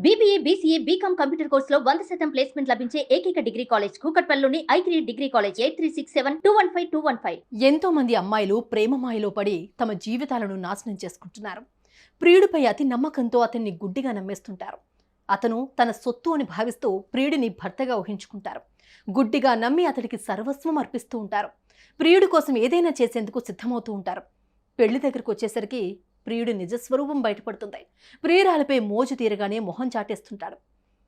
BBA, BCA, BCom computer కోర్సులో 100% placement లభించే ఏకైక డిగ్రీ కాలేజ్ కూకట్పల్లిలోని I3 డిగ్రీ కాలేజ్ 8367215215. ఎంతో మంది అమ్మాయిలు ప్రేమమాయలో పడి తమ జీవితాలను నాశనం చేసుకుంటున్నారు. ప్రియుడిపై అతి నమ్మకంతో అతన్ని గుడ్డిగా నమ్మేస్తుంటారు. అతను తన సొత్తు అని భావిస్తూ ప్రియుడిని భర్తగా ఊహించుకుంటారు. గుడ్డిగా నమ్మి అతడికి సర్వస్వం అర్పిస్తూ ఉంటారు. ప్రియుడి కోసం ఏదైనా చేసేందుకు సిద్ధమవుతూ ఉంటారు. పెళ్లి దగ్గరకు వచ్చేసరికి ప్రియుడి నిజస్వరూపం బయటపడుతుంది. ప్రియురాలపై మోజు తీరగానే మొహం చాటేస్తుంటాడు.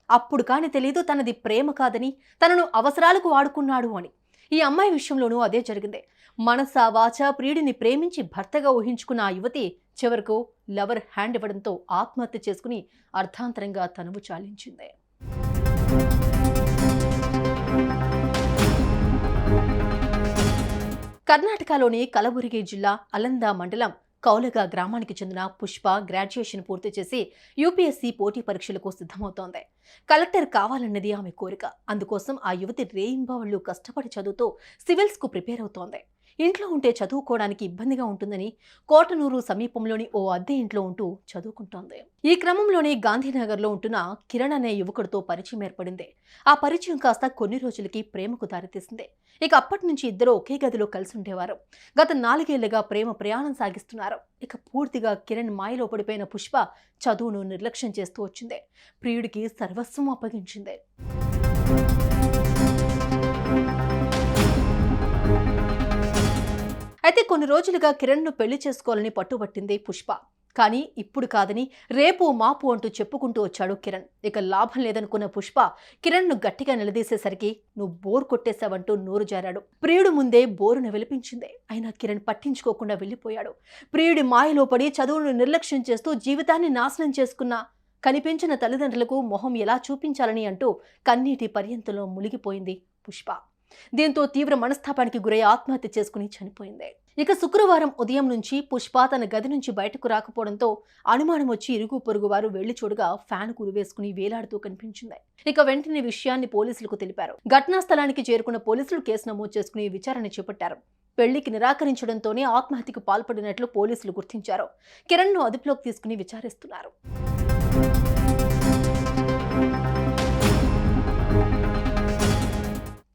అప్పుడు కాని తెలీదు తనది ప్రేమ కాదని, తనను అవసరాలకు వాడుకున్నాడు అని. ఈ అమ్మాయి విషయంలోనూ అదే జరిగింది. మనసా వాచా ప్రియుడిని ప్రేమించి భర్తగా ఊహించుకున్న ఆ యువతి చివరకు లవర్ హ్యాండ్ ఇవ్వడంతో ఆత్మహత్య చేసుకుని అర్ధాంతరంగా తనువు చాలించింది. కర్ణాటకలోని కలబురగి జిల్లా అలంద మండలం కౌలగా గ్రామానికి చెందిన పుష్ప గ్రాడ్యుయేషన్ పూర్తి చేసి యూపీఎస్సీ పోటీ పరీక్షలకు సిద్ధమవుతోంది. కలెక్టర్ కావాలన్నది ఆమె కోరిక. అందుకోసం ఆ యువతి రేయింబవళ్లు కష్టపడి చదువుతూ సివిల్స్కు ప్రిపేర్ అవుతోంది. ఇంట్లో ఉంటే చదువుకోవడానికి ఇబ్బందిగా ఉంటుందని కోటనూరు సమీపంలోని ఓ అద్దె ఇంట్లో ఉంటూ చదువుకుంటోంది. ఈ క్రమంలోనే గాంధీనగర్లో ఉంటున్న కిరణ్ అనే యువకుడితో పరిచయం ఏర్పడింది. ఆ పరిచయం కాస్త కొన్ని రోజులకి ప్రేమకు దారితీసింది. ఇక అప్పటి నుంచి ఇద్దరు ఒకే గదిలో కలిసి ఉండేవారు. గత 4 ఏళ్లుగా ప్రేమ ప్రయాణం సాగిస్తున్నారు. ఇక పూర్తిగా కిరణ్ మాయలో పడిపోయిన పుష్ప చదువును నిర్లక్ష్యం చేస్తూ వచ్చింది. ప్రియుడికి సర్వస్వం అప్పగించింది. అయితే కొన్ని రోజులుగా కిరణ్ను పెళ్లి చేసుకోవాలని పట్టుబట్టింది పుష్ప. కానీ ఇప్పుడు కాదని రేపు మాపు అంటూ చెప్పుకుంటూ వచ్చాడు కిరణ్. ఇక లాభం లేదనుకున్న పుష్ప కిరణ్ను గట్టిగా నిలదీసేసరికి నువ్వు బోర్ కొట్టేశావంటూ నోరు జారాడు. ప్రియుడు ముందే బోరును వెలిపించింది. అయినా కిరణ్ పట్టించుకోకుండా వెళ్లిపోయాడు. ప్రియుడి మాయలో పడి చదువును నిర్లక్ష్యం చేస్తూ జీవితాన్ని నాశనం చేసుకున్న కనిపించిన తల్లిదండ్రులకు మొహం ఎలా చూపించాలని అంటూ కన్నీటి పర్యంతంలో మునిగిపోయింది పుష్ప. దీంతో తీవ్ర మనస్తాపానికి గురై ఆత్మహత్య చేసుకుని చనిపోయింది. ఇక శుక్రవారం ఉదయం నుంచి పుష్ప తన గది నుంచి బయటకు రాకపోవడంతో అనుమానం వచ్చి ఇరుగు పొరుగు వారు వెళ్లి చూడగా ఫ్యాన్ కురివేసుకుని వేలాడుతూ కనిపించింది. ఇక వెంటనే విషయాన్ని పోలీసులకు తెలిపారు. ఘటనా స్థలానికి చేరుకున్న పోలీసులు కేసు నమోదు చేసుకుని విచారణ చేపట్టారు. పెళ్లికి నిరాకరించడంతోనే ఆత్మహత్యకు పాల్పడినట్లు పోలీసులు గుర్తించారు. కిరణ్ను అదుపులోకి తీసుకుని విచారిస్తున్నారు.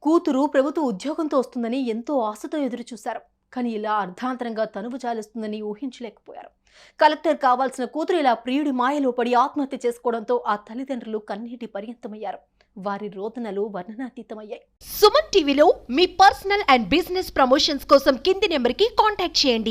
కూతురు ప్రభుత్వ ఉద్యోగంతో వస్తుందని ఎంతో ఆశతో ఎదురుచూశారు. కానీ ఇలా అర్ధాంతరంగా తనువు చాలిస్తుందని ఊహించలేకపోయారు. కలెక్టర్ కావాల్సిన కూతురు ఇలా ప్రియుడి మాయలో పడి ఆత్మహత్య చేసుకోవడంతో ఆ తల్లిదండ్రులు కన్నీటి పర్యంతమయ్యారు. వారి రోదనలు వర్ణనాతీతమయ్యాయి. సుమన్ టీవీలో మీ పర్సనల్ అండ్ బిజినెస్ ప్రమోషన్స్ కోసం కింది నెంబర్కి కాంటాక్ట్ చేయండి.